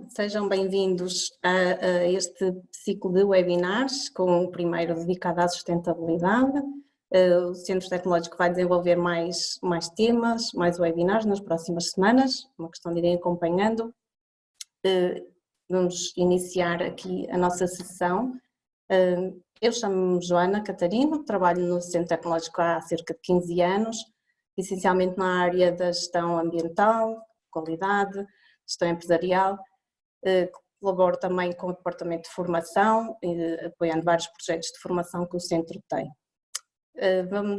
Sejam bem-vindos a este ciclo de webinars, com o primeiro dedicado à sustentabilidade. O Centro Tecnológico vai desenvolver mais temas, mais webinars nas próximas semanas, uma questão de irem acompanhando. Vamos iniciar aqui a nossa sessão. Eu chamo-me Joana Catarino, trabalho no Centro Tecnológico há cerca de 15 anos, essencialmente na área da gestão ambiental, qualidade, gestão empresarial. Colaboro também com o departamento de formação, apoiando vários projetos de formação que o centro tem.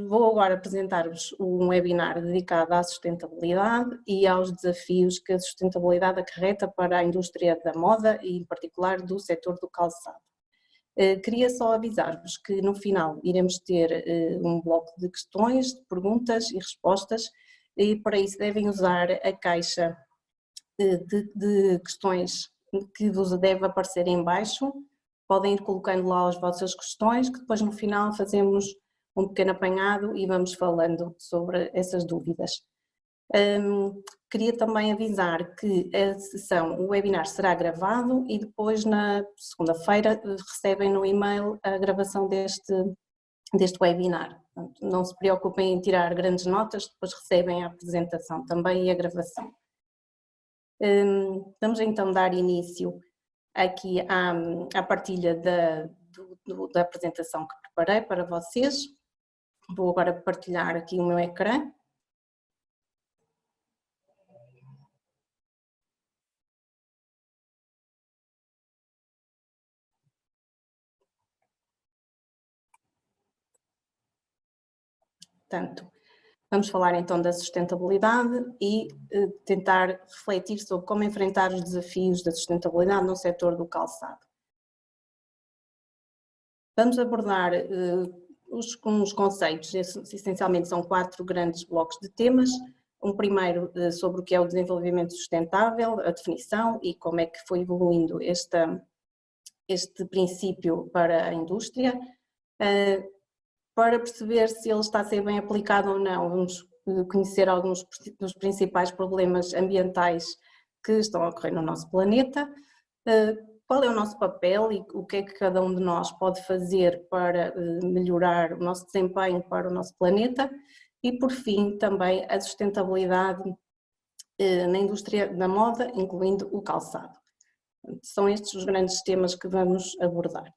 Vou agora apresentar-vos um webinar dedicado à sustentabilidade e aos desafios que a sustentabilidade acarreta para a indústria da moda e em particular do setor do calçado. Queria só avisar-vos que no final iremos ter um bloco de questões, de perguntas e respostas, e para isso devem usar a caixa de questões que vos deve aparecer em baixo. Podem ir colocando lá as vossas questões, que depois no final fazemos um pequeno apanhado e vamos falando sobre essas dúvidas. Queria também avisar que a sessão, o webinar será gravado e depois na segunda-feira recebem no e-mail a gravação deste webinar. Portanto, não se preocupem em tirar grandes notas, depois recebem a apresentação também e a gravação. Vamos então dar início aqui à partilha da apresentação que preparei para vocês. Vou agora partilhar aqui o meu ecrã. Portanto, vamos falar então da sustentabilidade e tentar refletir sobre como enfrentar os desafios da sustentabilidade no setor do calçado. Vamos abordar uns conceitos, essencialmente são 4 grandes blocos de temas. Um primeiro sobre o que é o desenvolvimento sustentável, a definição e como é que foi evoluindo este princípio para a indústria. Para perceber se ele está a ser bem aplicado ou não, vamos conhecer alguns dos principais problemas ambientais que estão a ocorrer no nosso planeta, qual é o nosso papel e o que é que cada um de nós pode fazer para melhorar o nosso desempenho para o nosso planeta e, por fim, também a sustentabilidade na indústria da moda, incluindo o calçado. São estes os grandes temas que vamos abordar.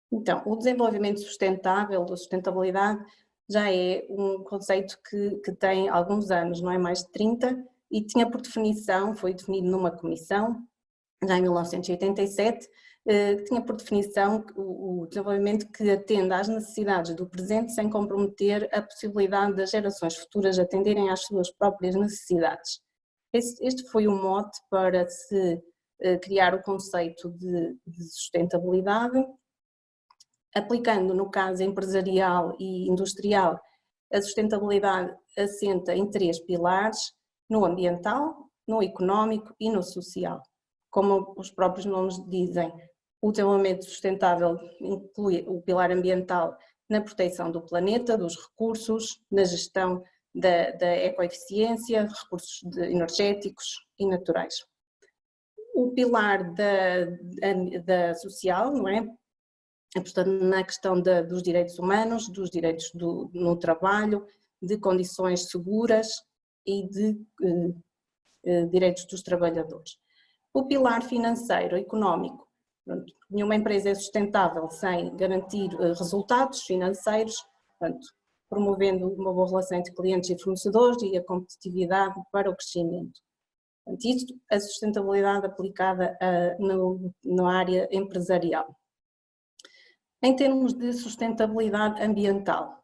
Então, o desenvolvimento sustentável, a sustentabilidade, já é um conceito que tem alguns anos, não é mais de 30, e tinha por definição, foi definido numa comissão, já em 1987, tinha por definição o desenvolvimento que atenda às necessidades do presente sem comprometer a possibilidade das gerações futuras atenderem às suas próprias necessidades. Este foi o mote para se criar o conceito de sustentabilidade, aplicando no caso empresarial e industrial. A sustentabilidade assenta em 3 pilares: no ambiental, no económico e no social. Como os próprios nomes dizem, o desenvolvimento sustentável inclui o pilar ambiental na proteção do planeta, dos recursos, na gestão da ecoeficiência, recursos energéticos e naturais. O pilar da social, não é? Portanto, na questão dos direitos humanos, dos direitos no trabalho, de condições seguras e de direitos dos trabalhadores. O pilar financeiro, económico, nenhuma empresa é sustentável sem garantir resultados financeiros, portanto, promovendo uma boa relação entre clientes e fornecedores e a competitividade para o crescimento. Portanto, isto, a sustentabilidade aplicada na área empresarial. Em termos de sustentabilidade ambiental,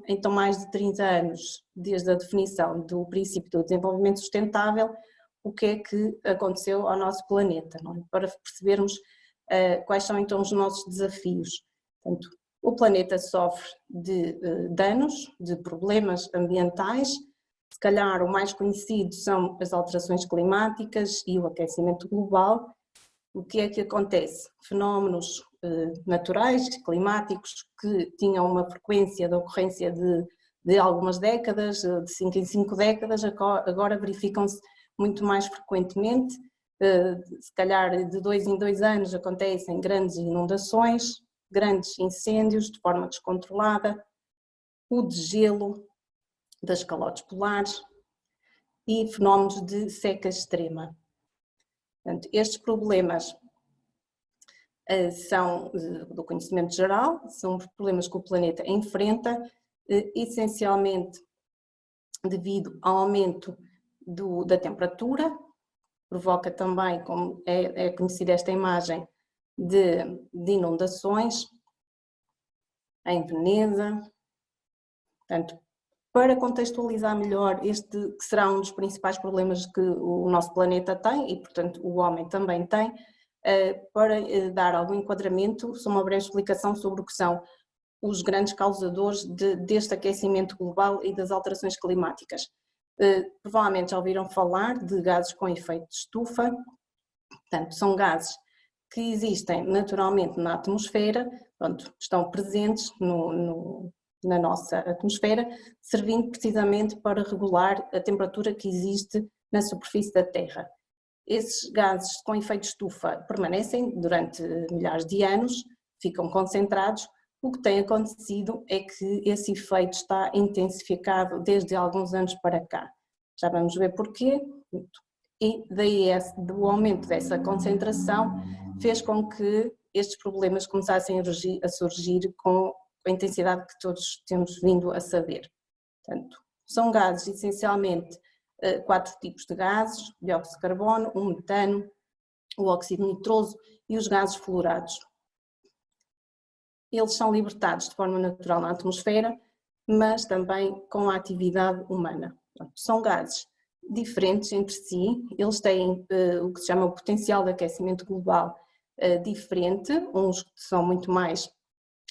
então mais de 30 anos desde a definição do princípio do desenvolvimento sustentável, o que é que aconteceu ao nosso planeta, não é? Para percebermos quais são então os nossos desafios. Portanto, o planeta sofre de danos, de problemas ambientais, se calhar o mais conhecido são as alterações climáticas e o aquecimento global. O que é que acontece? Fenómenos naturais, climáticos, que tinham uma frequência de ocorrência de algumas décadas, de 5 em 5 décadas, agora verificam-se muito mais frequentemente, se calhar de 2 em 2 anos acontecem grandes inundações, grandes incêndios de forma descontrolada, o degelo das calotes polares e fenómenos de seca extrema. Portanto, estes problemas são do conhecimento geral, são problemas que o planeta enfrenta, essencialmente devido ao aumento da temperatura, provoca também, como é conhecida esta imagem, de inundações em Veneza. Portanto, para contextualizar melhor este que será um dos principais problemas que o nosso planeta tem e, portanto, o homem também tem, para dar algum enquadramento, só uma breve explicação sobre o que são os grandes causadores deste aquecimento global e das alterações climáticas. Provavelmente já ouviram falar de gases com efeito de estufa. Portanto, são gases que existem naturalmente na atmosfera, pronto, estão presentes na nossa atmosfera, servindo precisamente para regular a temperatura que existe na superfície da Terra. Esses gases com efeito de estufa permanecem durante milhares de anos, ficam concentrados. O que tem acontecido é que esse efeito está intensificado desde alguns anos para cá. Já vamos ver porquê. E daí do aumento dessa concentração fez com que estes problemas começassem a surgir com a intensidade que todos temos vindo a saber. Portanto, são gases essencialmente 4 tipos de gases: o dióxido de carbono, o metano, o óxido nitroso e os gases fluorados. Eles são libertados de forma natural na atmosfera, mas também com a atividade humana. Portanto, são gases diferentes entre si, eles têm o que se chama o potencial de aquecimento global diferente, uns que são muito mais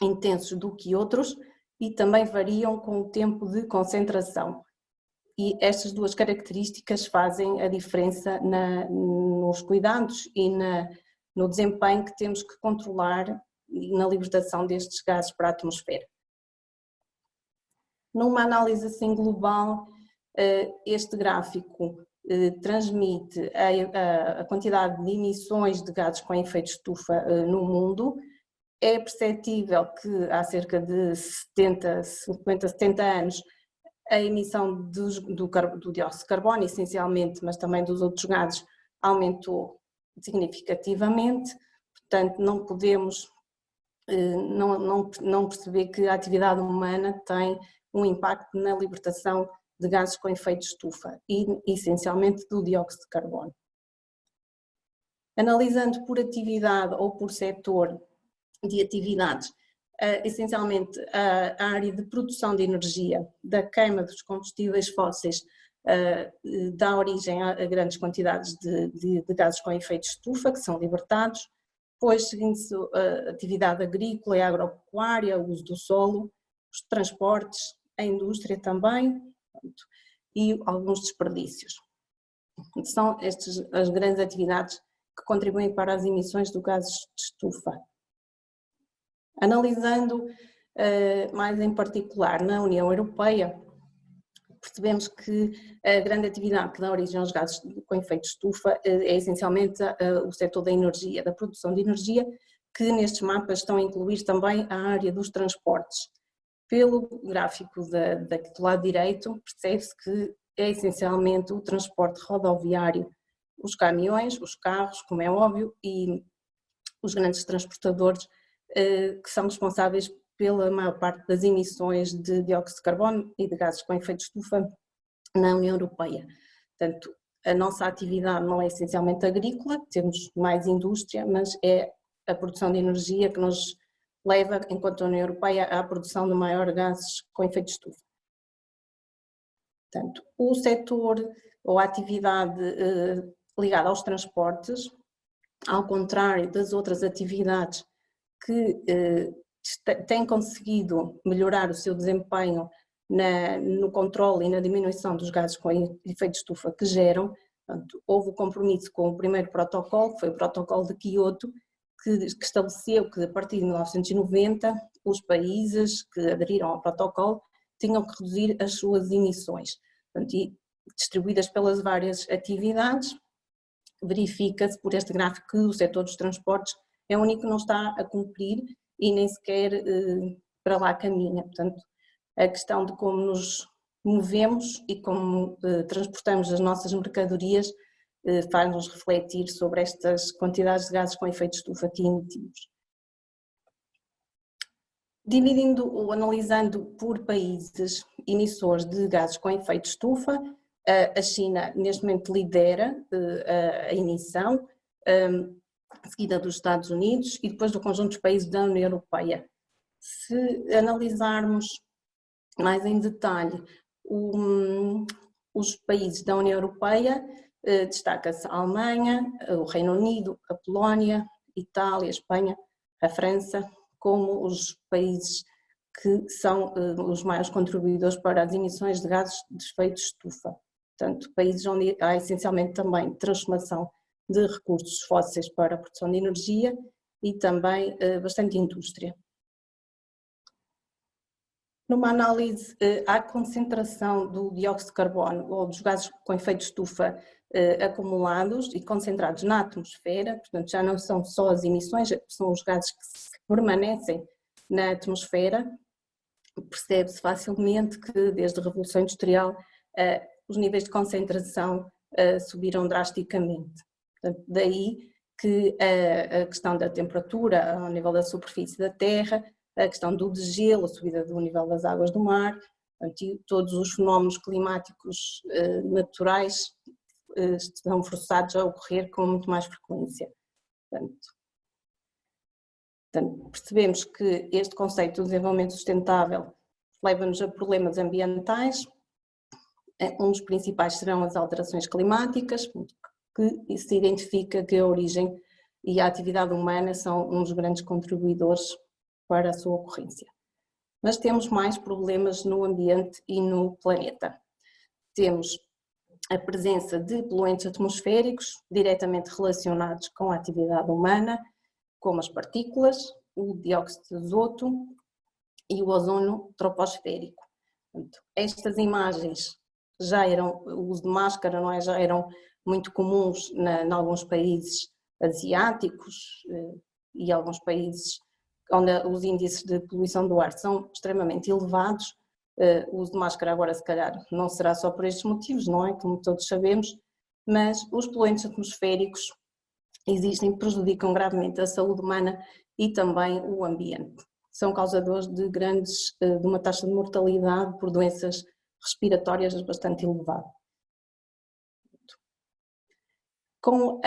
intensos do que outros e também variam com o tempo de concentração. E estas duas características fazem a diferença nos cuidados e no desempenho que temos que controlar na libertação destes gases para a atmosfera. Numa análise assim global, este gráfico transmite a quantidade de emissões de gases com efeito de estufa no mundo. É perceptível que há cerca de 50, 70 anos a emissão do dióxido de carbono, essencialmente, mas também dos outros gases, aumentou significativamente. Portanto, não podemos não perceber que a atividade humana tem um impacto na libertação de gases com efeito de estufa e, essencialmente, do dióxido de carbono. Analisando por atividade ou por setor de atividades, essencialmente a área de produção de energia da queima dos combustíveis fósseis dá origem a grandes quantidades de gases com efeito de estufa que são libertados. Depois, seguindo-se a atividade agrícola e agropecuária, o uso do solo, os transportes, a indústria também, e alguns desperdícios. São estas as grandes atividades que contribuem para as emissões de gases de estufa. Analisando mais em particular na União Europeia, percebemos que a grande atividade que dá origem aos gases com efeito de estufa é essencialmente o setor da energia, da produção de energia, que nestes mapas estão a incluir também a área dos transportes. Pelo gráfico daqui do lado direito, percebe-se que é essencialmente o transporte rodoviário, os caminhões, os carros, como é óbvio, e os grandes transportadores que são responsáveis pela maior parte das emissões de dióxido de carbono e de gases com efeito de estufa na União Europeia. Portanto, a nossa atividade não é essencialmente agrícola, temos mais indústria, mas é a produção de energia que nos leva, enquanto União Europeia, à produção de maior gases com efeito de estufa. Portanto, o setor ou a atividade ligada aos transportes, ao contrário das outras atividades que têm conseguido melhorar o seu desempenho no controle e na diminuição dos gases com efeito de estufa que geram. Portanto, houve o compromisso com o primeiro protocolo, que foi o protocolo de Kyoto, que estabeleceu que a partir de 1990 os países que aderiram ao protocolo tinham que reduzir as suas emissões. Portanto, e distribuídas pelas várias atividades, verifica-se por este gráfico que o setor dos transportes é o único que não está a cumprir e nem sequer para lá caminha. Portanto, a questão de como nos movemos e como transportamos as nossas mercadorias faz-nos refletir sobre estas quantidades de gases com efeito de estufa que emitimos. Dividindo ou analisando por países emissores de gases com efeito de estufa, a China neste momento lidera a emissão, seguida dos Estados Unidos e depois do conjunto dos países da União Europeia. Se analisarmos mais em detalhe os países da União Europeia, destaca-se a Alemanha, o Reino Unido, a Polónia, Itália, a Espanha, a França, como os países que são os maiores contribuidores para as emissões de gases de efeito de estufa. Portanto, países onde há essencialmente também transformação de recursos fósseis para a produção de energia e também bastante indústria. Numa análise à concentração do dióxido de carbono ou dos gases com efeito de estufa acumulados e concentrados na atmosfera, portanto já não são só as emissões, são os gases que permanecem na atmosfera, percebe-se facilmente que desde a Revolução Industrial os níveis de concentração subiram drasticamente. Portanto, daí que a questão da temperatura ao nível da superfície da Terra, a questão do degelo, a subida do nível das águas do mar, portanto, todos os fenómenos climáticos naturais estão forçados a ocorrer com muito mais frequência. Portanto, percebemos que este conceito do desenvolvimento sustentável leva-nos a problemas ambientais. Um dos principais serão as alterações climáticas, que se identifica que a origem e a atividade humana são um dos grandes contribuidores para a sua ocorrência. Mas temos mais problemas no ambiente e no planeta. Temos a presença de poluentes atmosféricos diretamente relacionados com a atividade humana, como as partículas, o dióxido de azoto e o ozono troposférico. Portanto, estas imagens o uso de máscara, não é, já eram muito comuns em alguns países asiáticos e alguns países onde os índices de poluição do ar são extremamente elevados. O uso de máscara agora se calhar não será só por estes motivos, não é, como todos sabemos, mas os poluentes atmosféricos existem, prejudicam gravemente a saúde humana e também o ambiente. São causadores de uma taxa de mortalidade por doenças respiratórias bastante elevada. Com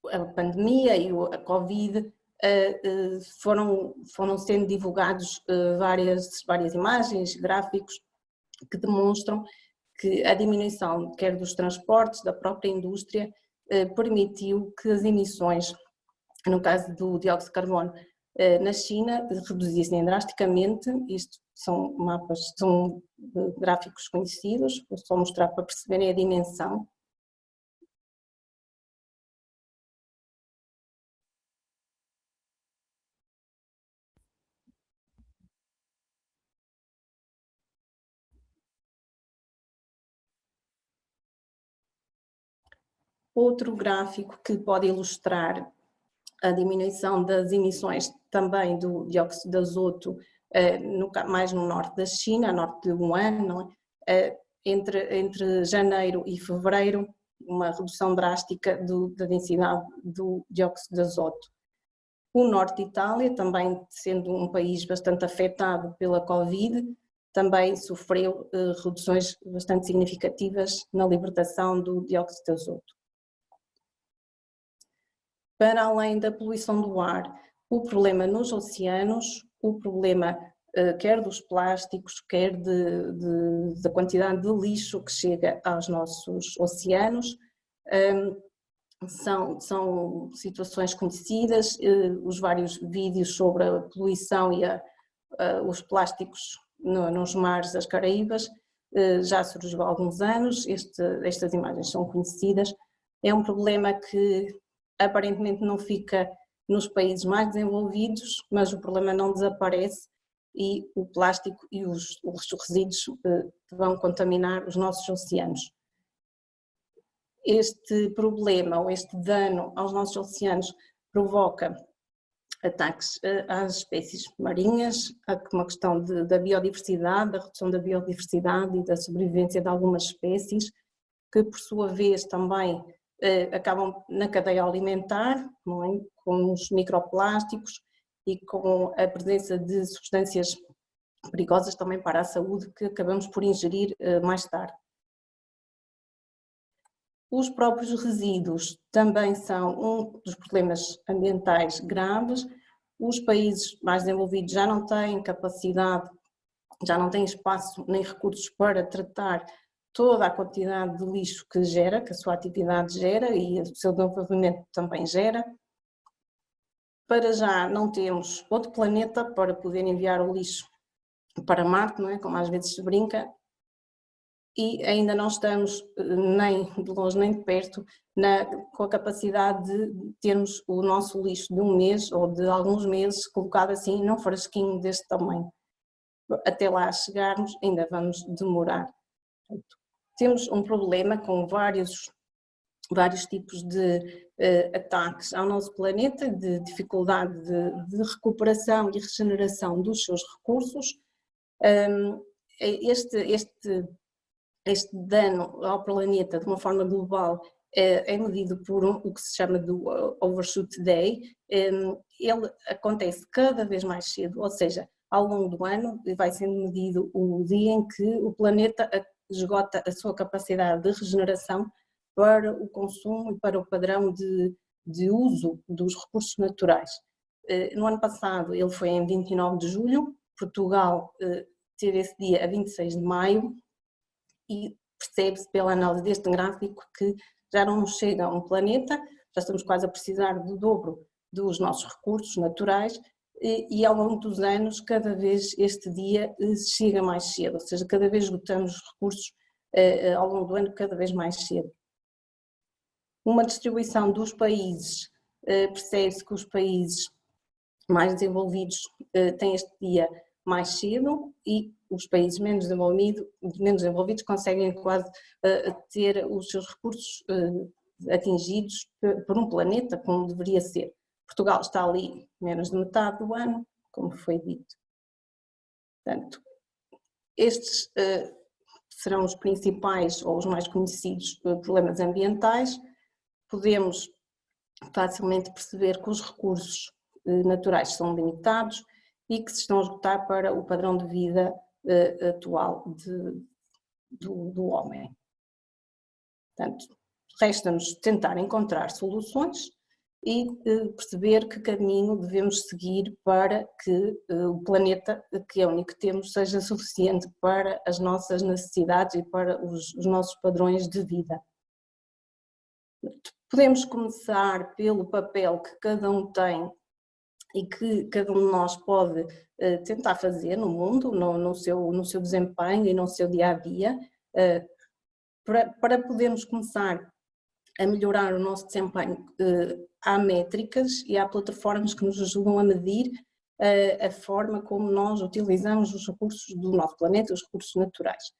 a pandemia e a Covid foram sendo divulgados várias imagens, gráficos que demonstram que a diminuição quer dos transportes, da própria indústria, permitiu que as emissões, no caso do dióxido de carbono, na China reduzissem drasticamente. Isto são gráficos conhecidos, vou só mostrar para perceberem a dimensão. Outro gráfico que pode ilustrar a diminuição das emissões também do dióxido de azoto, mais no norte da China, norte de Wuhan, não é? Entre janeiro e fevereiro, uma redução drástica da densidade do dióxido de azoto. O norte de Itália, também sendo um país bastante afetado pela Covid, também sofreu reduções bastante significativas na libertação do dióxido de azoto. Para além da poluição do ar, o problema nos oceanos, o problema quer dos plásticos, quer da quantidade de lixo que chega aos nossos oceanos, são situações conhecidas. Os vários vídeos sobre a poluição e os plásticos nos mares das Caraíbas já surgiu há alguns anos. Estas imagens são conhecidas. É um problema que aparentemente não fica nos países mais desenvolvidos, mas o problema não desaparece e o plástico e os resíduos vão contaminar os nossos oceanos. Este problema ou este dano aos nossos oceanos provoca ataques às espécies marinhas, uma questão da biodiversidade, da redução da biodiversidade e da sobrevivência de algumas espécies, que por sua vez também acabam na cadeia alimentar, não é? Com os microplásticos e com a presença de substâncias perigosas também para a saúde que acabamos por ingerir mais tarde. Os próprios resíduos também são um dos problemas ambientais graves. Os países mais desenvolvidos já não têm capacidade, já não têm espaço nem recursos para tratar toda a quantidade de lixo que gera, que a sua atividade gera e o seu desenvolvimento também gera. Para já não temos outro planeta para poder enviar o lixo para Marte, não é? Como às vezes se brinca, e ainda não estamos nem de longe nem de perto com a capacidade de termos o nosso lixo de um mês ou de alguns meses colocado assim num frasquinho deste tamanho. Até lá chegarmos ainda vamos demorar. Temos um problema com vários tipos de ataques ao nosso planeta, de dificuldade de recuperação e regeneração dos seus recursos. Este dano ao planeta de uma forma global é medido por o que se chama do Overshoot Day. Ele acontece cada vez mais cedo, ou seja, ao longo do ano vai sendo medido o dia em que o planeta esgota a sua capacidade de regeneração para o consumo e para o padrão de uso dos recursos naturais. No ano passado ele foi em 29 de julho, Portugal teve esse dia a 26 de maio, e percebe-se pela análise deste gráfico que já não nos chega a um planeta, já estamos quase a precisar do dobro dos nossos recursos naturais e ao longo dos anos cada vez este dia chega mais cedo, ou seja, cada vez esgotamos os recursos ao longo do ano cada vez mais cedo. Uma distribuição dos países, percebe-se que os países mais desenvolvidos têm este dia mais cedo e os países menos desenvolvidos conseguem quase ter os seus recursos atingidos por um planeta como deveria ser. Portugal está ali menos de metade do ano, como foi dito. Portanto, estes serão os principais ou os mais conhecidos problemas ambientais. Podemos facilmente perceber que os recursos naturais são limitados e que se estão a esgotar para o padrão de vida atual do homem. Portanto, resta-nos tentar encontrar soluções e perceber que caminho devemos seguir para que o planeta, que é o único que temos, seja suficiente para as nossas necessidades e para os nossos padrões de vida. Podemos começar pelo papel que cada um tem e que cada um de nós pode tentar fazer no mundo, no seu desempenho e no seu dia-a-dia, para podermos começar a melhorar o nosso desempenho. Há métricas e há plataformas que nos ajudam a medir a forma como nós utilizamos os recursos do nosso planeta, os recursos naturais.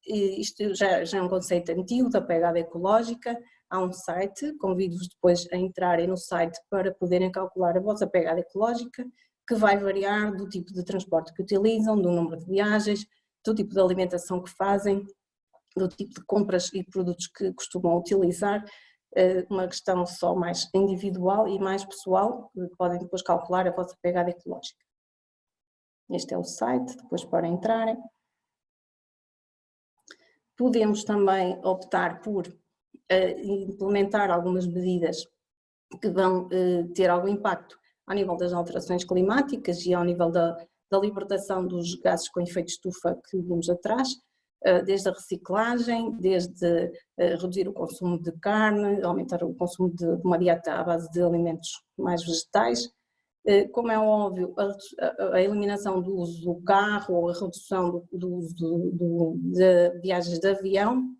Isto já é um conceito antigo da pegada ecológica. Há um site, convido-vos depois a entrarem no site para poderem calcular a vossa pegada ecológica, que vai variar do tipo de transporte que utilizam, do número de viagens, do tipo de alimentação que fazem, do tipo de compras e produtos que costumam utilizar, uma questão só mais individual e mais pessoal, podem depois calcular a vossa pegada ecológica. Este é o site, depois para entrarem. Podemos também optar por implementar algumas medidas que vão ter algum impacto ao nível das alterações climáticas e ao nível da libertação dos gases com efeito de estufa que vimos atrás, desde a reciclagem, desde reduzir o consumo de carne, aumentar o consumo de uma dieta à base de alimentos mais vegetais. Como é óbvio, a eliminação do uso do carro ou a redução do uso de viagens de avião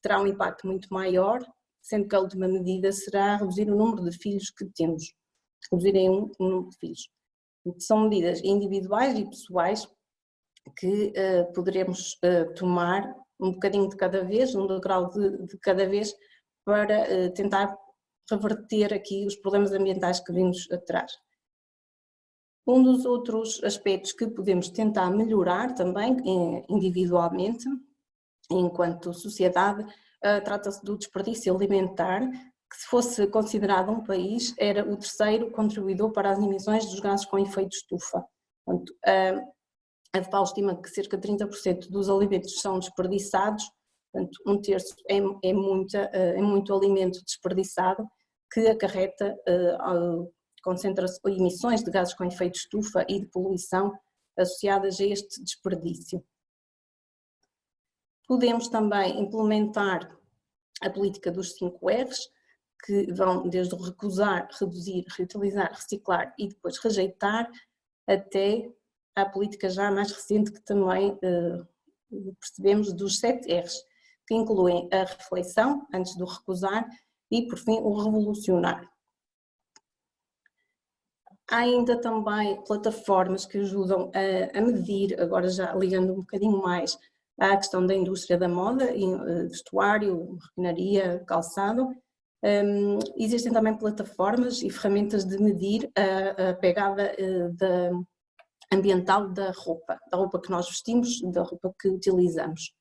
terá um impacto muito maior, sendo que a última medida será reduzir o número de filhos que temos, reduzir em um o número de filhos. São medidas individuais e pessoais que poderemos tomar um bocadinho de cada vez, um degrau de cada vez, para tentar reverter aqui os problemas ambientais que vimos atrás. Um dos outros aspectos que podemos tentar melhorar também individualmente, enquanto sociedade, trata-se do desperdício alimentar, que se fosse considerado um país, era o terceiro contribuidor para as emissões dos gases com efeito estufa. Portanto, a FAO estima que cerca de 30% dos alimentos são desperdiçados, portanto, um terço é muito alimento desperdiçado, que acarreta emissões de gases com efeito estufa e de poluição associadas a este desperdício. Podemos também implementar a política dos 5 R's, que vão desde o recusar, reduzir, reutilizar, reciclar e depois rejeitar, até à política já mais recente que também percebemos dos 7 R's, que incluem a reflexão antes do recusar e, por fim, o revolucionar. Há ainda também plataformas que ajudam a medir, agora já ligando um bocadinho mais à questão da indústria da moda, vestuário, refinaria, calçado. Existem também plataformas e ferramentas de medir a pegada ambiental da roupa que nós vestimos, da roupa que utilizamos.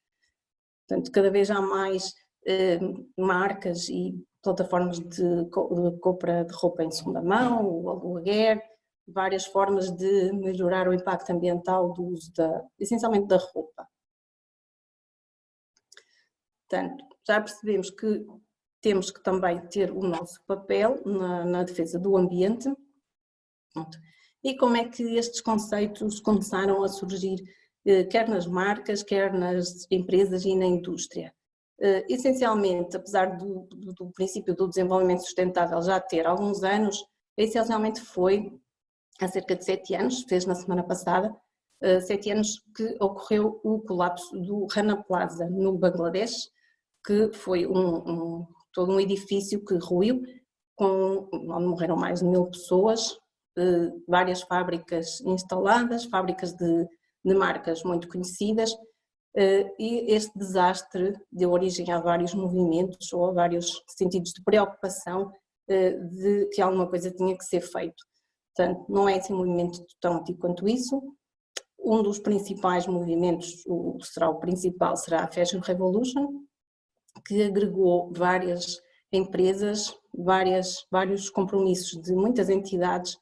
Portanto, cada vez há mais marcas e plataformas de compra de roupa em segunda mão, o aluguer, várias formas de melhorar o impacto ambiental do uso essencialmente da roupa. Portanto, já percebemos que temos que também ter o nosso papel na defesa do ambiente. E como é que estes conceitos começaram a surgir, quer nas marcas, quer nas empresas e na indústria? Essencialmente, apesar do princípio do desenvolvimento sustentável já ter alguns anos, essencialmente foi há cerca de 7 anos, fez na semana passada, 7 anos que ocorreu o colapso do Rana Plaza no Bangladesh, que foi todo um edifício que ruiu, onde morreram mais de 1000 pessoas, várias fábricas instaladas, fábricas de marcas muito conhecidas, e este desastre deu origem a vários movimentos ou a vários sentidos de preocupação de que alguma coisa tinha que ser feito. Portanto, não é assim um movimento tão antigo quanto isso. Um dos principais movimentos, o principal, será a Fashion Revolution, que agregou várias empresas, vários compromissos de muitas entidades,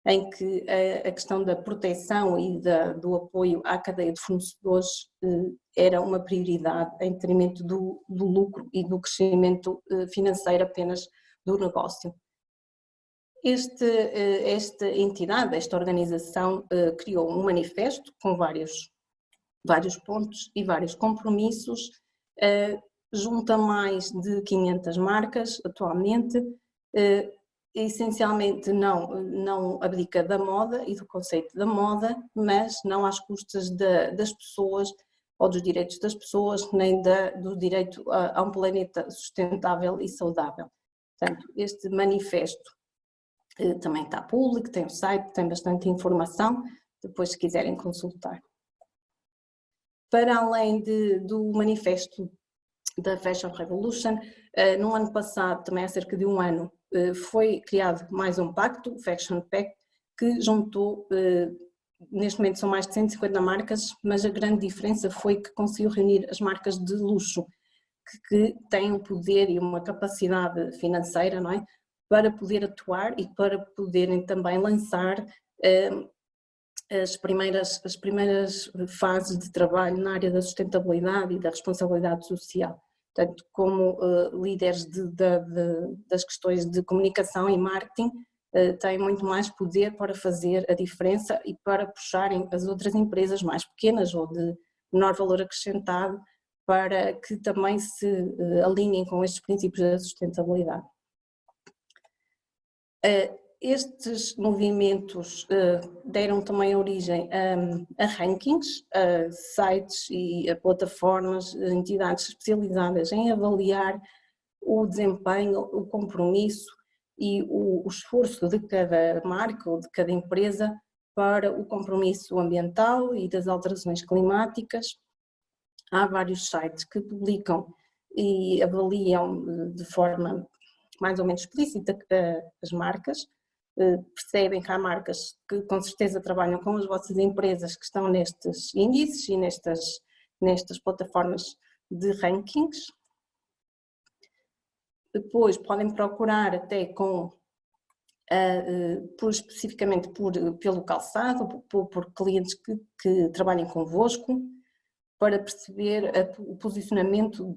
em que a questão da proteção e do apoio à cadeia de fornecedores era uma prioridade em detrimento do lucro e do crescimento financeiro apenas do negócio. Esta entidade, esta organização, criou um manifesto com vários pontos e vários compromissos, junta mais de 500 marcas atualmente, essencialmente não abdica da moda e do conceito da moda, mas não às custas das pessoas ou dos direitos das pessoas, nem do direito a um planeta sustentável e saudável. Portanto, este manifesto também está público, tem o site, tem bastante informação, depois se quiserem consultar. Para além do manifesto da Fashion Revolution, no ano passado, também há cerca de um ano, foi criado mais um pacto, o Fashion Pact, que juntou, neste momento são mais de 150 marcas, mas a grande diferença foi que conseguiu reunir as marcas de luxo, que têm um poder e uma capacidade financeira, não é, para poder atuar e para poderem também lançar as primeiras fases de trabalho na área da sustentabilidade e da responsabilidade social. Portanto, como líderes das questões de comunicação e marketing, têm muito mais poder para fazer a diferença e para puxarem as outras empresas mais pequenas ou de menor valor acrescentado para que também se alinhem com estes princípios da sustentabilidade. Estes movimentos deram também origem a rankings, a sites e a plataformas, entidades especializadas em avaliar o desempenho, o compromisso e o esforço de cada marca ou de cada empresa para o compromisso ambiental e das alterações climáticas. Há vários sites que publicam e avaliam de forma mais ou menos explícita as marcas. Percebem que há marcas que com certeza trabalham com as vossas empresas que estão nestes índices e nestas plataformas de rankings. Depois podem procurar até especificamente pelo calçado, por clientes que trabalhem convosco, para perceber o posicionamento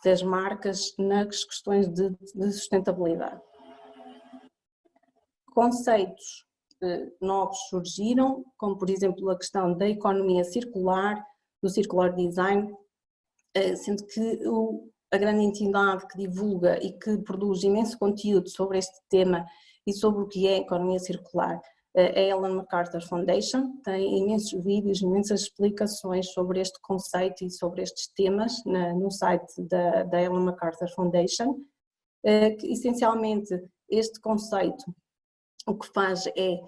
das marcas nas questões de sustentabilidade. Conceitos novos surgiram, como por exemplo a questão da economia circular, do circular design, sendo que a grande entidade que divulga e que produz imenso conteúdo sobre este tema e sobre o que é a economia circular é a Ellen MacArthur Foundation. Tem imensos vídeos, imensas explicações sobre este conceito e sobre estes temas no site da Ellen MacArthur Foundation, que essencialmente este conceito o que faz é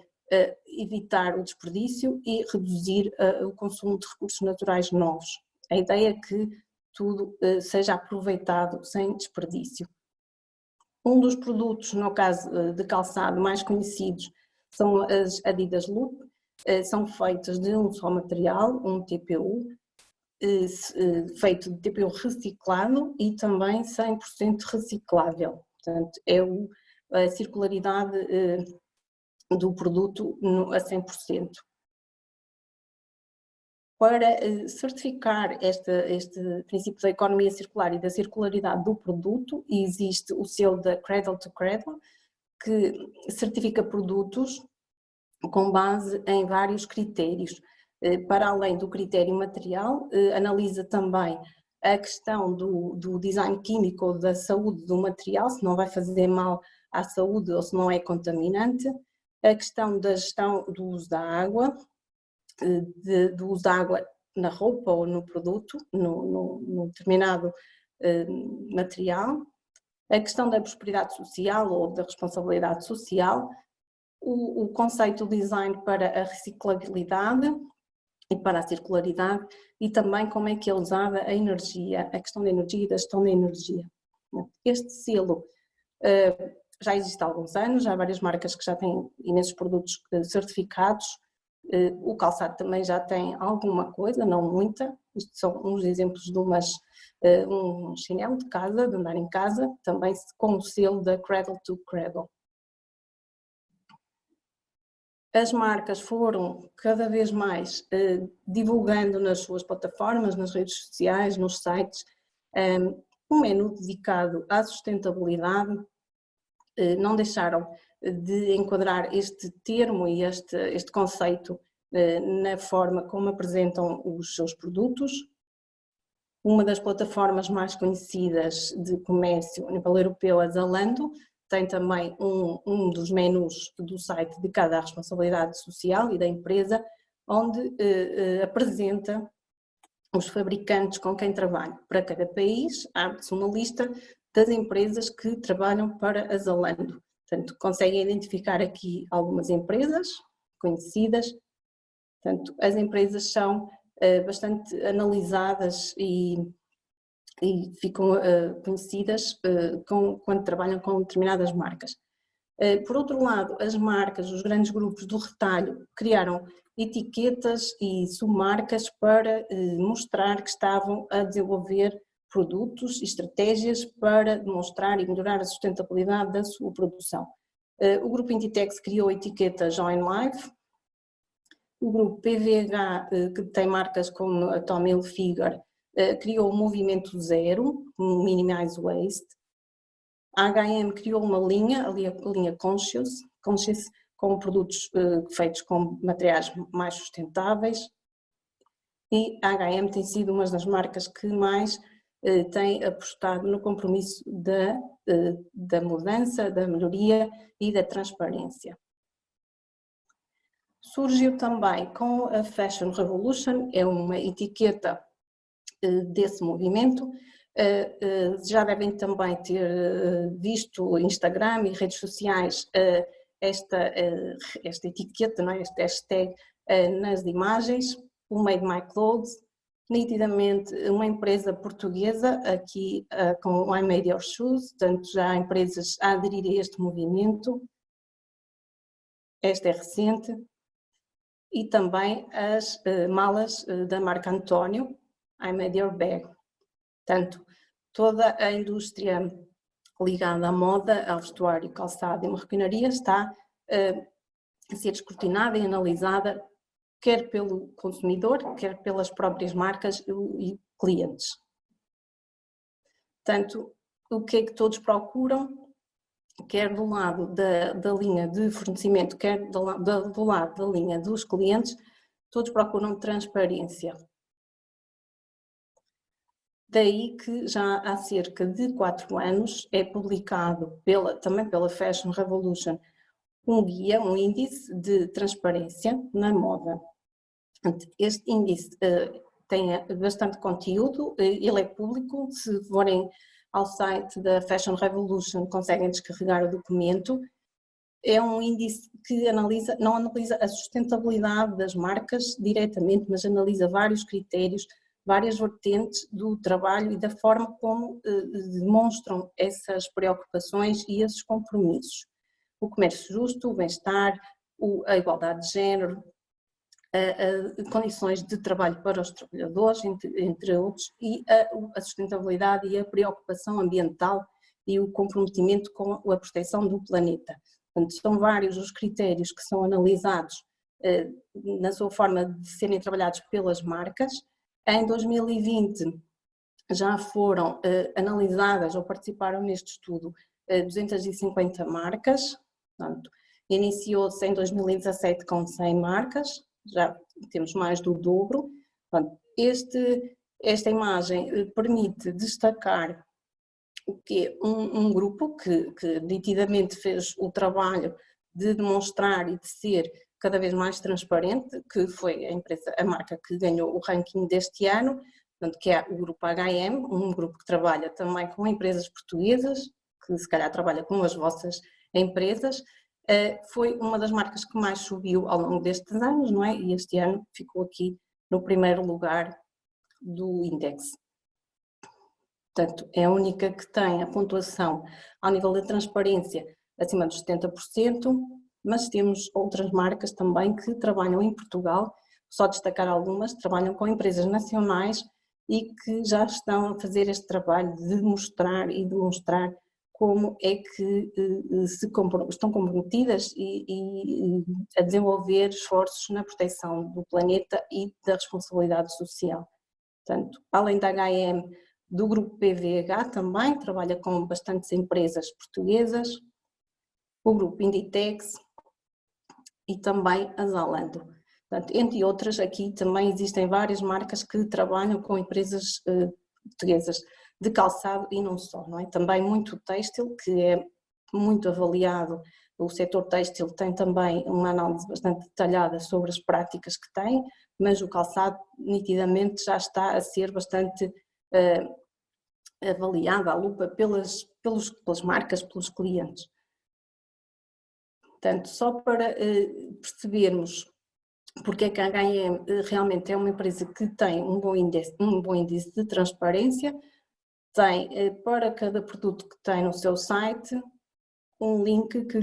evitar o desperdício e reduzir o consumo de recursos naturais novos. A ideia é que tudo seja aproveitado sem desperdício. Um dos produtos, no caso de calçado, mais conhecidos são as Adidas Loop, são feitas de um só material, um TPU, feito de TPU reciclado e também 100% reciclável. Portanto, é a circularidade do produto a 100%. Para certificar este princípio da economia circular e da circularidade do produto, existe o selo da Cradle to Cradle, que certifica produtos com base em vários critérios. Para além do critério material, analisa também a questão do design químico ou da saúde do material, se não vai fazer mal à saúde ou se não é contaminante, a questão da gestão do uso da água, do uso da água na roupa ou no produto, no determinado material, a questão da prosperidade social ou da responsabilidade social, o conceito de design para a reciclabilidade e para a circularidade e também como é que é usada a energia, a questão da energia e da gestão da energia. Este selo já existe há alguns anos, já há várias marcas que já têm imensos produtos certificados. O calçado também já tem alguma coisa, não muita. Isto são uns exemplos de um chinelo de casa, de andar em casa, também com o selo da Cradle to Cradle. As marcas foram cada vez mais divulgando nas suas plataformas, nas redes sociais, nos sites, um menu dedicado à sustentabilidade. Não deixaram de enquadrar este termo e este conceito na forma como apresentam os seus produtos. Uma das plataformas mais conhecidas de comércio a nível europeu, a Zalando, tem também um dos menus do site dedicado à responsabilidade social e da empresa, onde apresenta os fabricantes com quem trabalha. Para cada país, abre-se uma lista das empresas que trabalham para a Zalando. Portanto, conseguem identificar aqui algumas empresas conhecidas. Portanto, as empresas são bastante analisadas e ficam conhecidas quando trabalham com determinadas marcas. Por outro lado, as marcas, os grandes grupos do retalho, criaram etiquetas e submarcas para mostrar que estavam a desenvolver produtos e estratégias para demonstrar e melhorar a sustentabilidade da sua produção. O grupo Inditex criou a etiqueta Join Life, o grupo PVH, que tem marcas como a Tommy Hilfiger, criou o Movimento Zero, Minimize Waste. A H&M criou uma linha, a linha Conscious, com produtos feitos com materiais mais sustentáveis, e a H&M tem sido uma das marcas que mais tem apostado no compromisso da mudança, da melhoria e da transparência. Surgiu também com a Fashion Revolution, é uma etiqueta desse movimento. Já devem também ter visto o Instagram e redes sociais esta etiqueta, não é? Este hashtag nas imagens, o Made My Clothes, nitidamente uma empresa portuguesa aqui com o I Made Your Shoes, portanto já há empresas a aderir a este movimento, esta é recente, e também as malas da marca António, I Made Your Bag. Portanto, toda a indústria ligada à moda, ao vestuário, calçado e marroquinaria está a ser escrutinada e analisada quer pelo consumidor, quer pelas próprias marcas e clientes. Portanto, o que é que todos procuram, quer do lado da linha de fornecimento, quer do lado da linha dos clientes, todos procuram transparência. Daí que já há cerca de 4 anos é publicado também pela Fashion Revolution um guia, um índice de transparência na moda. Este índice tem bastante conteúdo, ele é público, se forem ao site da Fashion Revolution conseguem descarregar o documento. É um índice que não analisa a sustentabilidade das marcas diretamente, mas analisa vários critérios, várias vertentes do trabalho e da forma como demonstram essas preocupações e esses compromissos. O comércio justo, o bem-estar, a igualdade de género, condições de trabalho para os trabalhadores, entre outros, e a sustentabilidade e a preocupação ambiental e o comprometimento com a proteção do planeta. Portanto, são vários os critérios que são analisados na sua forma de serem trabalhados pelas marcas. Em 2020 já foram analisadas ou participaram neste estudo 250 marcas, portanto, iniciou-se em 2017 com 100 marcas, já temos mais do dobro. Portanto, esta imagem permite destacar o que é um grupo que nitidamente fez o trabalho de demonstrar e de ser cada vez mais transparente, que foi a marca que ganhou o ranking deste ano, portanto, que é o grupo H&M, um grupo que trabalha também com empresas portuguesas, que se calhar trabalha com as vossas empresas. Foi uma das marcas que mais subiu ao longo destes anos, não é? E este ano ficou aqui no primeiro lugar do índice. Portanto, é a única que tem a pontuação ao nível da transparência acima dos 70%, mas temos outras marcas também que trabalham em Portugal, só destacar algumas, trabalham com empresas nacionais e que já estão a fazer este trabalho de mostrar e demonstrar como é que estão comprometidas e a desenvolver esforços na proteção do planeta e da responsabilidade social. Portanto, além da H&M, do grupo PVH também trabalha com bastantes empresas portuguesas, o grupo Inditex e também a Zalando. Portanto, entre outras, aqui também existem várias marcas que trabalham com empresas portuguesas de calçado e não só, não é? Também muito têxtil, que é muito avaliado. O setor têxtil tem também uma análise bastante detalhada sobre as práticas que tem, mas o calçado nitidamente já está a ser bastante avaliado à lupa pelas marcas, pelos clientes. Portanto, só para percebermos porque é que a H&M realmente é uma empresa que tem um bom índice de transparência, tem para cada produto que tem no seu site um link que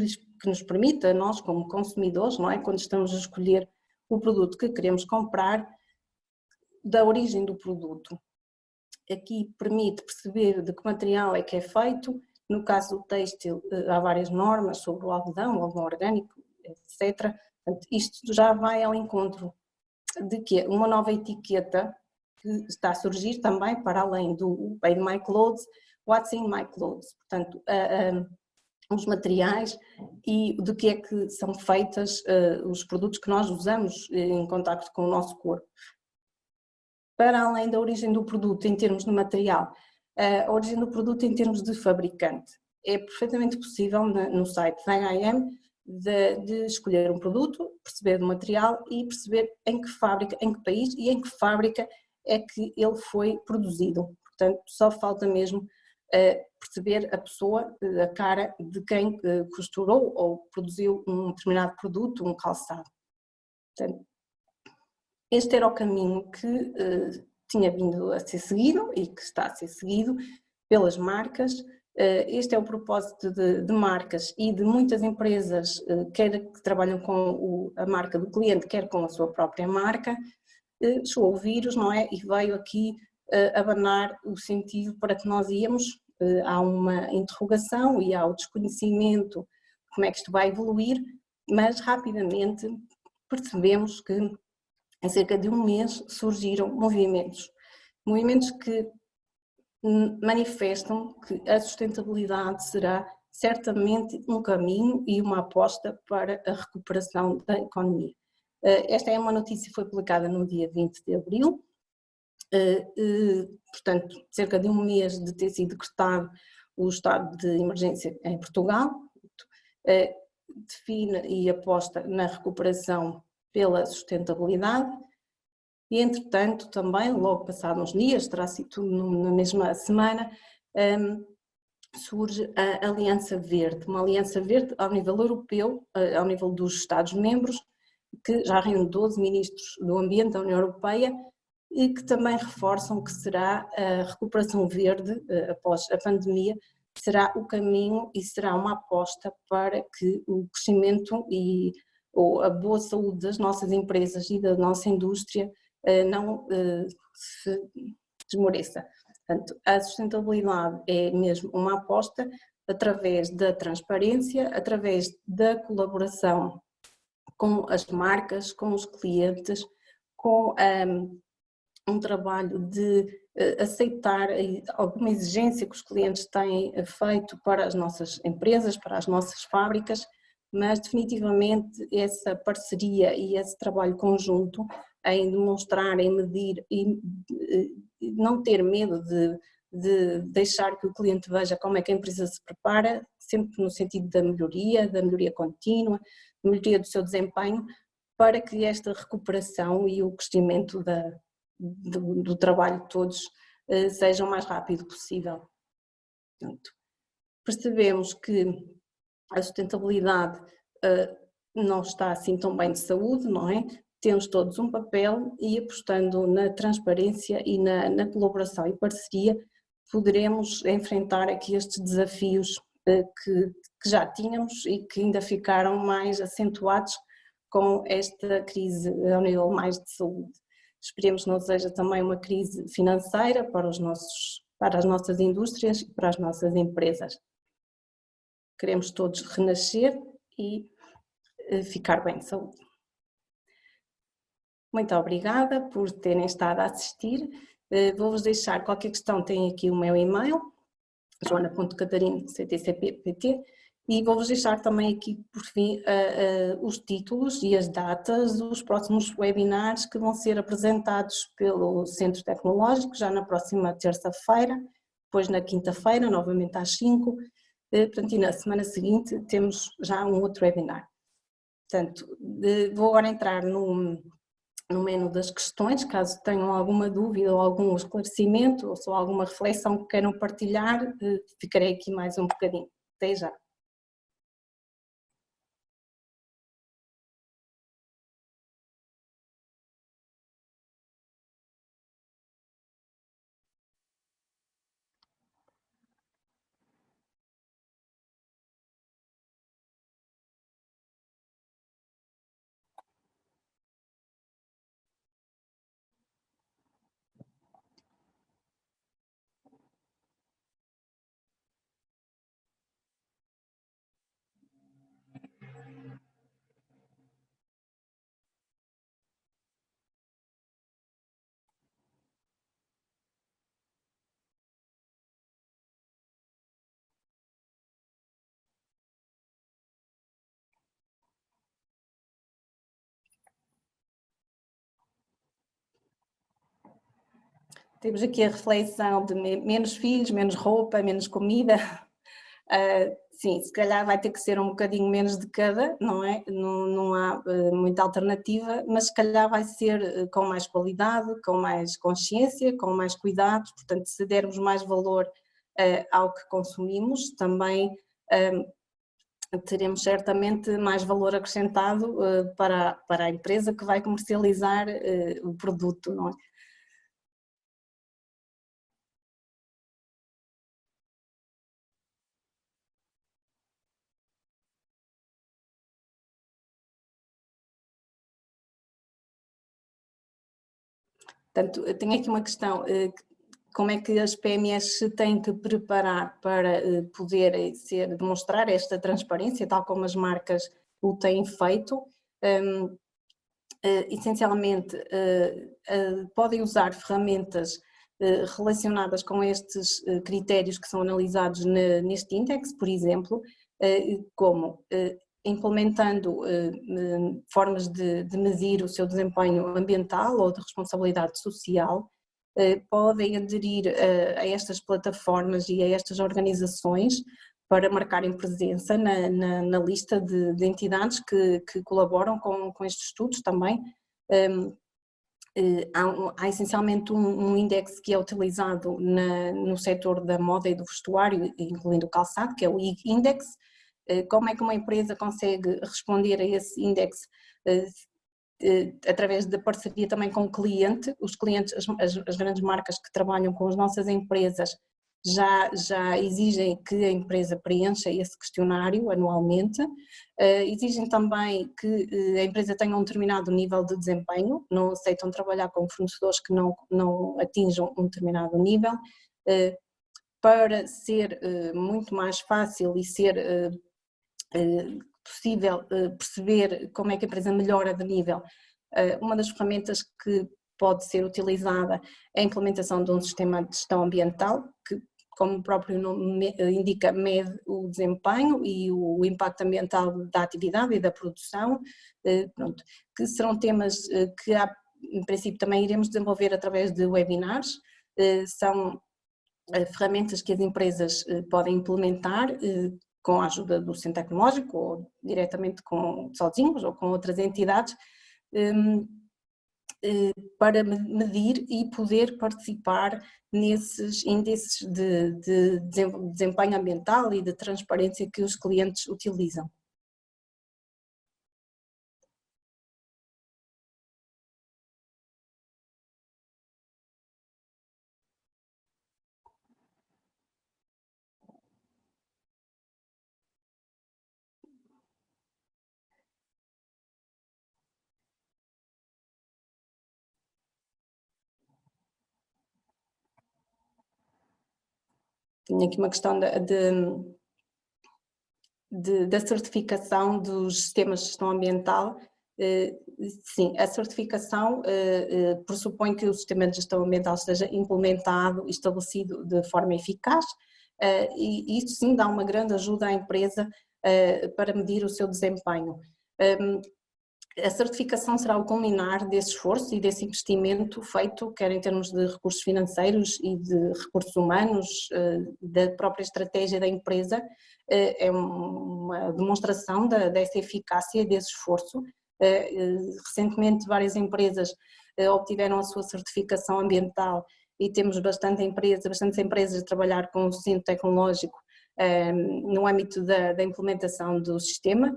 nos permite, a nós como consumidores, não é? Quando estamos a escolher o produto que queremos comprar, da origem do produto. Aqui permite perceber de que material é que é feito. No caso do têxtil, há várias normas sobre o algodão orgânico, etc. Portanto, isto já vai ao encontro de que uma nova etiqueta que está a surgir também para além do Made My Clothes, What's in My Clothes. Portanto, os materiais e de que é que são feitas os produtos que nós usamos em contacto com o nosso corpo. Para além da origem do produto em termos de material, a origem do produto em termos de fabricante. É perfeitamente possível no site da H&M de escolher um produto, perceber o material e perceber em que fábrica, em que país e em que fábrica é que ele foi produzido. Portanto, só falta mesmo perceber a pessoa, a cara de quem costurou ou produziu um determinado produto, um calçado. Portanto, este era o caminho que tinha vindo a ser seguido e que está a ser seguido pelas marcas. Este é o propósito de marcas e de muitas empresas, quer que trabalham com a marca do cliente, quer com a sua própria marca. Chegou o vírus, não é? E veio aqui abanar o sentido para que nós íamos. Há uma interrogação e há o desconhecimento de como é que isto vai evoluir, mas rapidamente percebemos que em cerca de um mês surgiram movimentos que manifestam que a sustentabilidade será certamente um caminho e uma aposta para a recuperação da economia. Esta é uma notícia que foi publicada no dia 20 de abril, portanto, cerca de um mês de ter sido decretado o estado de emergência em Portugal, define e aposta na recuperação pela sustentabilidade e, entretanto, também, logo passados uns dias, terá sido tudo na mesma semana, surge a Aliança Verde, uma Aliança Verde ao nível europeu, ao nível dos Estados-membros, que já reúne 12 ministros do ambiente da União Europeia e que também reforçam que será a recuperação verde após a pandemia, será o caminho e será uma aposta para que o crescimento e a boa saúde das nossas empresas e da nossa indústria não se desmoreça. Portanto, a sustentabilidade é mesmo uma aposta através da transparência, através da colaboração com as marcas, com os clientes, com um trabalho de aceitar alguma exigência que os clientes têm feito para as nossas empresas, para as nossas fábricas, mas definitivamente essa parceria e esse trabalho conjunto em demonstrar, em medir e não ter medo de deixar que o cliente veja como é que a empresa se prepara, sempre no sentido da melhoria contínua, da melhoria do seu desempenho, para que esta recuperação e o crescimento do trabalho de todos seja o mais rápido possível. Portanto, percebemos que a sustentabilidade não está assim tão bem de saúde, não é? Temos todos um papel e apostando na transparência e na colaboração e parceria poderemos enfrentar aqui estes desafios que já tínhamos e que ainda ficaram mais acentuados com esta crise ao nível mais de saúde. Esperemos que não seja também uma crise financeira para as nossas indústrias e para as nossas empresas. Queremos todos renascer e ficar bem de saúde. Muito obrigada por terem estado a assistir. Vou-vos deixar qualquer questão, tem aqui o meu e-mail, joana.catarino@ctcp.pt, e vou-vos deixar também aqui, por fim, os títulos e as datas dos próximos webinars que vão ser apresentados pelo Centro Tecnológico já na próxima terça-feira, depois na quinta-feira, novamente às 5, portanto, e na semana seguinte temos já um outro webinar. Portanto, vou agora entrar no menu das questões, caso tenham alguma dúvida ou algum esclarecimento ou só alguma reflexão que queiram partilhar, ficarei aqui mais um bocadinho. Até já. Temos aqui a reflexão de menos filhos, menos roupa, menos comida. Sim, se calhar vai ter que ser um bocadinho menos de cada, não é? Não há muita alternativa, mas se calhar vai ser com mais qualidade, com mais consciência, com mais cuidados, portanto se dermos mais valor ao que consumimos, também teremos certamente mais valor acrescentado para a empresa que vai comercializar o produto, não é? Portanto, eu tenho aqui uma questão, como é que as PMEs se têm que preparar para poder demonstrar esta transparência, tal como as marcas o têm feito? Essencialmente, podem usar ferramentas relacionadas com estes critérios que são analisados neste índice, por exemplo, como implementando formas de medir o seu desempenho ambiental ou de responsabilidade social, podem aderir a estas plataformas e a estas organizações para marcarem presença na lista de entidades que colaboram com estes estudos também. Há essencialmente um índice que é utilizado no setor da moda e do vestuário, incluindo o calçado, que é o IG Index. Como é que uma empresa consegue responder a esse índice? Através da parceria também com o cliente. Os clientes, as grandes marcas que trabalham com as nossas empresas já exigem que a empresa preencha esse questionário anualmente, exigem também que a empresa tenha um determinado nível de desempenho, não aceitam trabalhar com fornecedores que não atinjam um determinado nível, para ser muito mais fácil e ser possível perceber como é que a empresa melhora de nível. Uma das ferramentas que pode ser utilizada é a implementação de um sistema de gestão ambiental, que, como o próprio nome indica, mede o desempenho e o impacto ambiental da atividade e da produção, pronto, que serão temas que em princípio também iremos desenvolver através de webinars. São ferramentas que as empresas podem implementar com a ajuda do Centro Tecnológico ou diretamente sozinhos ou com outras entidades, para medir e poder participar nesses índices de desempenho ambiental e de transparência que os clientes utilizam. Tenho aqui uma questão da certificação dos sistemas de gestão ambiental. Sim, a certificação pressupõe que o sistema de gestão ambiental esteja implementado e estabelecido de forma eficaz, e isso sim dá uma grande ajuda à empresa para medir o seu desempenho. A certificação será o culminar desse esforço e desse investimento feito, quer em termos de recursos financeiros e de recursos humanos, da própria estratégia da empresa. É uma demonstração dessa eficácia e desse esforço. Recentemente várias empresas obtiveram a sua certificação ambiental e temos bastantes empresas a trabalhar com o Centro Tecnológico no âmbito da implementação do sistema,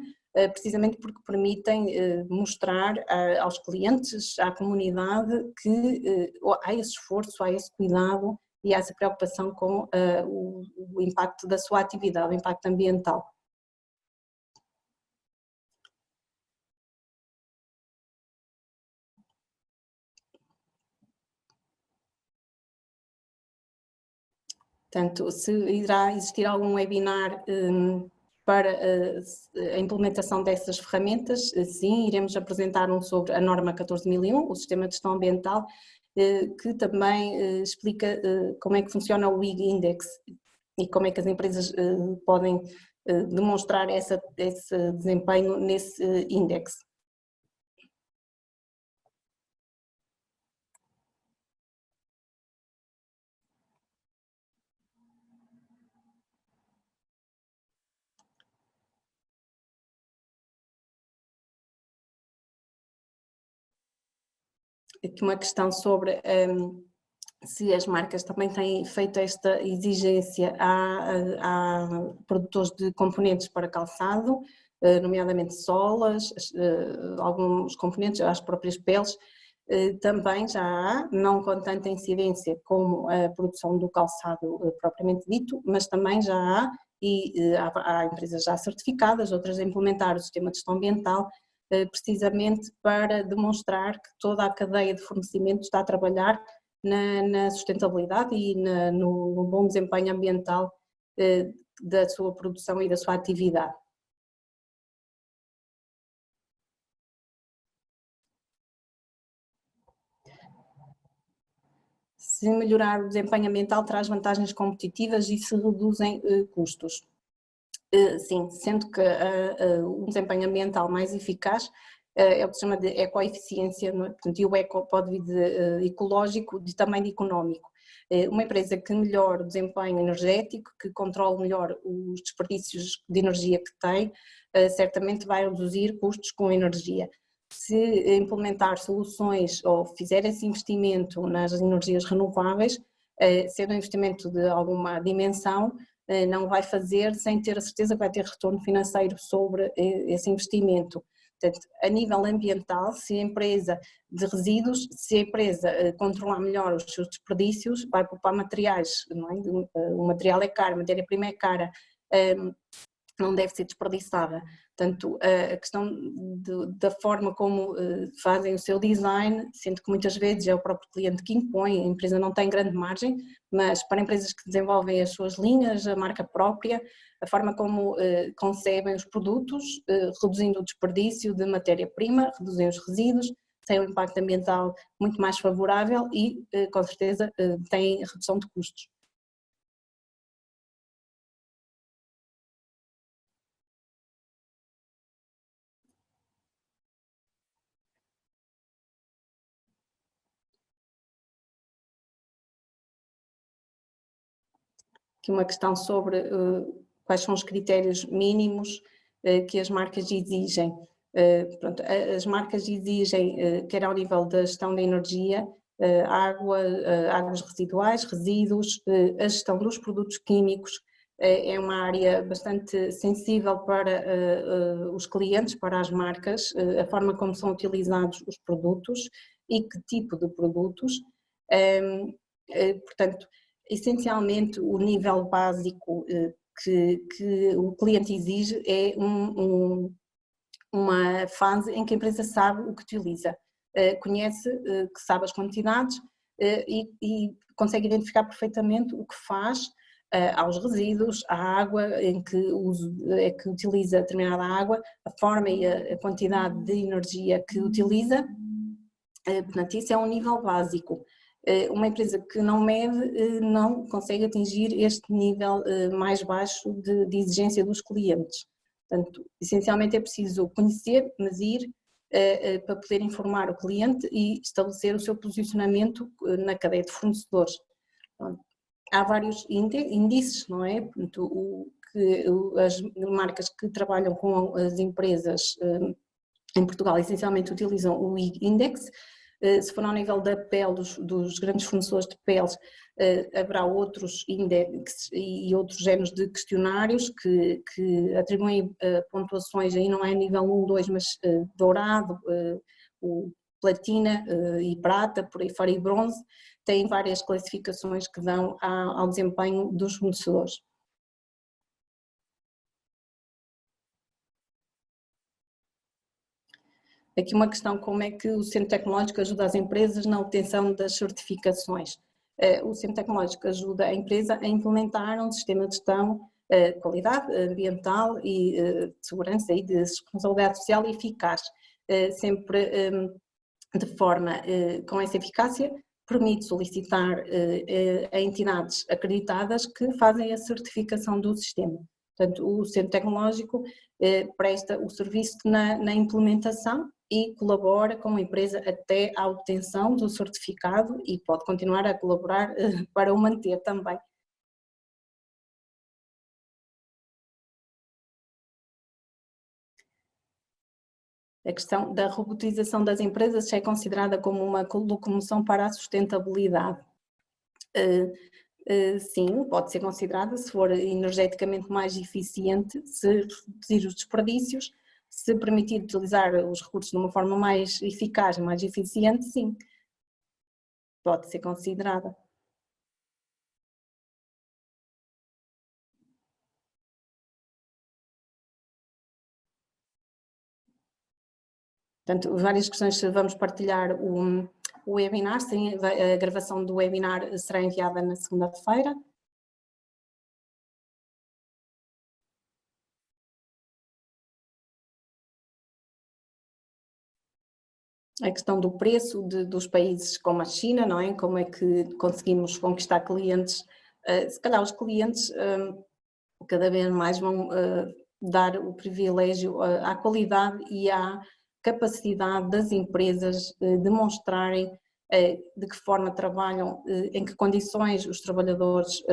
precisamente porque permitem mostrar aos clientes, à comunidade, que há esse esforço, há esse cuidado e há essa preocupação com o impacto da sua atividade, o impacto ambiental. Portanto, se irá existir algum webinar para a implementação dessas ferramentas, sim, iremos apresentar um sobre a norma 14001, o sistema de gestão ambiental, que também explica como é que funciona o WIG Index e como é que as empresas podem demonstrar esse desempenho nesse índice. Aqui uma questão sobre se as marcas também têm feito esta exigência a produtores de componentes para calçado, nomeadamente solas, alguns componentes, as próprias peles, também já há, não com tanta incidência como a produção do calçado propriamente dito, mas também já há, e há empresas já certificadas, outras a implementar o sistema de gestão ambiental, precisamente para demonstrar que toda a cadeia de fornecimento está a trabalhar na sustentabilidade e no bom desempenho ambiental da sua produção e da sua atividade. Se melhorar o desempenho ambiental traz vantagens competitivas e se reduzem custos. Sim, sendo que um desempenho ambiental mais eficaz é o que se chama de ecoeficiência, não é? Portanto, e o eco pode vir de ecológico e também de económico. Uma empresa que melhore o desempenho energético, que controle melhor os desperdícios de energia que tem, certamente vai reduzir custos com energia. Se implementar soluções ou fizer esse investimento nas energias renováveis, sendo um investimento de alguma dimensão, não vai fazer sem ter a certeza que vai ter retorno financeiro sobre esse investimento. Portanto, a nível ambiental, se a empresa de resíduos, se a empresa controlar melhor os seus desperdícios, vai poupar materiais, não é? O material é caro, a matéria-prima é cara, não deve ser desperdiçada. Portanto, a questão da forma como fazem o seu design, sendo que muitas vezes é o próprio cliente que impõe, a empresa não tem grande margem, mas para empresas que desenvolvem as suas linhas, a marca própria, a forma como concebem os produtos, reduzindo o desperdício de matéria-prima, reduzem os resíduos, têm um impacto ambiental muito mais favorável e, com certeza, têm redução de custos. Aqui uma questão sobre quais são os critérios mínimos que as marcas exigem. Pronto, as marcas exigem, quer ao nível da gestão da energia, água, águas residuais, resíduos, a gestão dos produtos químicos, é uma área bastante sensível para os clientes, para as marcas, a forma como são utilizados os produtos e que tipo de produtos. Portanto, essencialmente o nível básico que o cliente exige é uma fase em que a empresa sabe o que utiliza, conhece, que sabe as quantidades e consegue identificar perfeitamente o que faz aos resíduos, à água em que, é que utiliza determinada água, a forma e a quantidade de energia que utiliza, portanto isso é um nível básico. Uma empresa que não mede não consegue atingir este nível mais baixo de exigência dos clientes. Portanto, essencialmente é preciso conhecer, medir, para poder informar o cliente e estabelecer o seu posicionamento na cadeia de fornecedores. Há vários índices, não é? Portanto, as marcas que trabalham com as empresas em Portugal essencialmente utilizam o index. Se for ao nível da pele, dos grandes fornecedores de peles, haverá outros índices e outros géneros de questionários que atribuem pontuações, aí não é nível 1, 2, mas dourado, o platina e prata, por aí fora, e bronze, têm várias classificações que dão ao desempenho dos fornecedores. Aqui uma questão, como é que o Centro Tecnológico ajuda as empresas na obtenção das certificações? O Centro Tecnológico ajuda a empresa a implementar um sistema de gestão de qualidade ambiental e de segurança e de responsabilidade social eficaz, sempre de forma com essa eficácia, permite solicitar a entidades acreditadas que fazem a certificação do sistema. Portanto, o Centro Tecnológico presta o serviço na implementação e colabora com a empresa até à obtenção do certificado e pode continuar a colaborar para o manter também. A questão da robotização das empresas já é considerada como uma locomoção para a sustentabilidade. Sim, pode ser considerada se for energeticamente mais eficiente, se reduzir os desperdícios, se permitir utilizar os recursos de uma forma mais eficaz, mais eficiente, sim, pode ser considerada. Portanto, várias questões, vamos partilhar o webinar, sim, a gravação do webinar será enviada na segunda-feira. A questão do preço dos países como a China, não é? Como é que conseguimos conquistar clientes, se calhar os clientes cada vez mais vão dar o privilégio à qualidade e à capacidade das empresas demonstrarem de que forma trabalham, em que condições os trabalhadores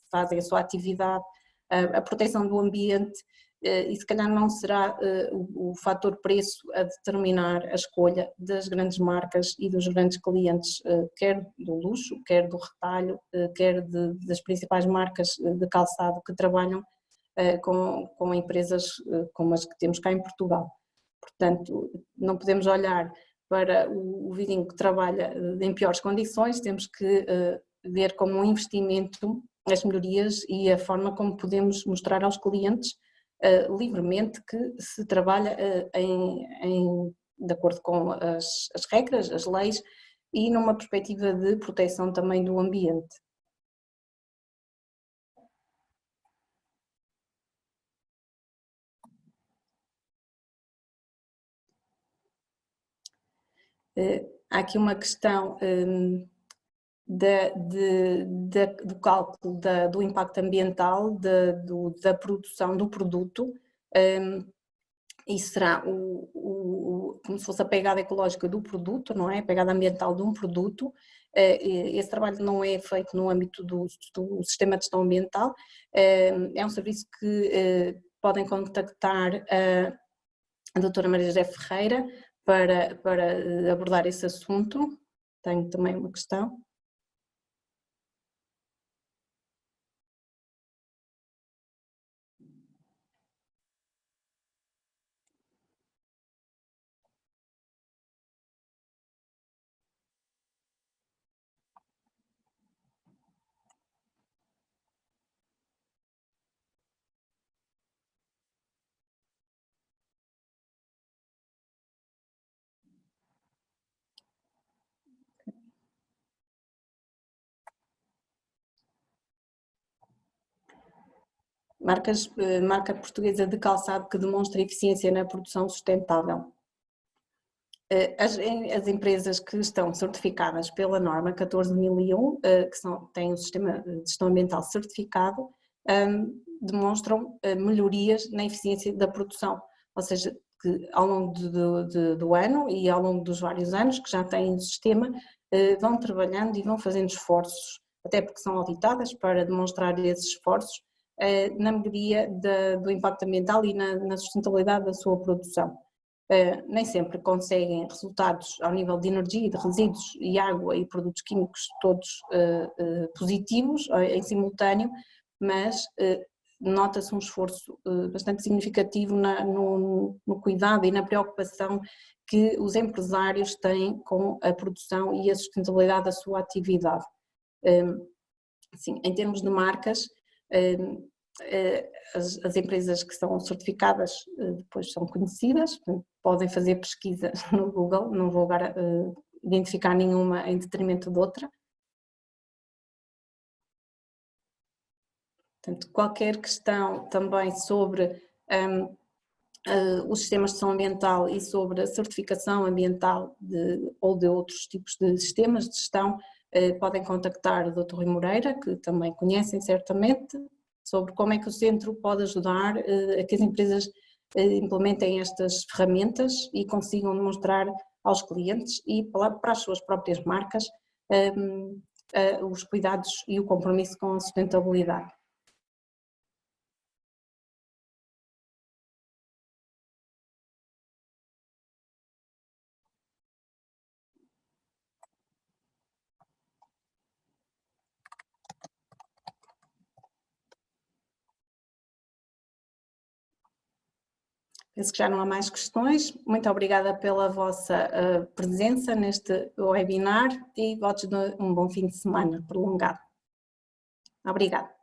fazem a sua atividade, a proteção do ambiente, e se calhar não será o fator preço a determinar a escolha das grandes marcas e dos grandes clientes, quer do luxo, quer do retalho, quer das principais marcas de calçado que trabalham com empresas como as que temos cá em Portugal. Portanto, não podemos olhar para o vizinho que trabalha em piores condições, temos que ver como um investimento as melhorias e a forma como podemos mostrar aos clientes livremente que se trabalha de acordo com as regras, as leis e numa perspectiva de proteção também do ambiente. Há aqui uma questão do cálculo do impacto ambiental da produção do produto, e será como se fosse a pegada ecológica do produto, não é? A pegada ambiental de um produto. Esse trabalho não é feito no âmbito do sistema de gestão ambiental, é um serviço que podem contactar a doutora Maria José Ferreira para abordar esse assunto. Tenho também uma questão. Marca portuguesa de calçado que demonstra eficiência na produção sustentável. As empresas que estão certificadas pela norma 14001, têm um sistema de gestão ambiental certificado, demonstram melhorias na eficiência da produção, ou seja, que ao longo do ano e ao longo dos vários anos que já têm o sistema, vão trabalhando e vão fazendo esforços, até porque são auditadas para demonstrar esses esforços, na melhoria do impacto ambiental e na sustentabilidade da sua produção. Nem sempre conseguem resultados ao nível de energia, de resíduos e água e produtos químicos todos positivos em simultâneo, mas nota-se um esforço bastante significativo no cuidado e na preocupação que os empresários têm com a produção e a sustentabilidade da sua atividade. Sim, em termos de marcas, as empresas que são certificadas depois são conhecidas, podem fazer pesquisa no Google, não vou agora identificar nenhuma em detrimento de outra. Portanto, qualquer questão também sobre os sistemas de gestão ambiental e sobre a certificação ambiental ou de outros tipos de sistemas de gestão, podem contactar o Dr. Rui Moreira, que também conhecem certamente, sobre como é que o centro pode ajudar a que as empresas implementem estas ferramentas e consigam demonstrar aos clientes e para as suas próprias marcas os cuidados e o compromisso com a sustentabilidade. Penso que já não há mais questões. Muito obrigada pela vossa presença neste webinar e votos de um bom fim de semana prolongado. Obrigada.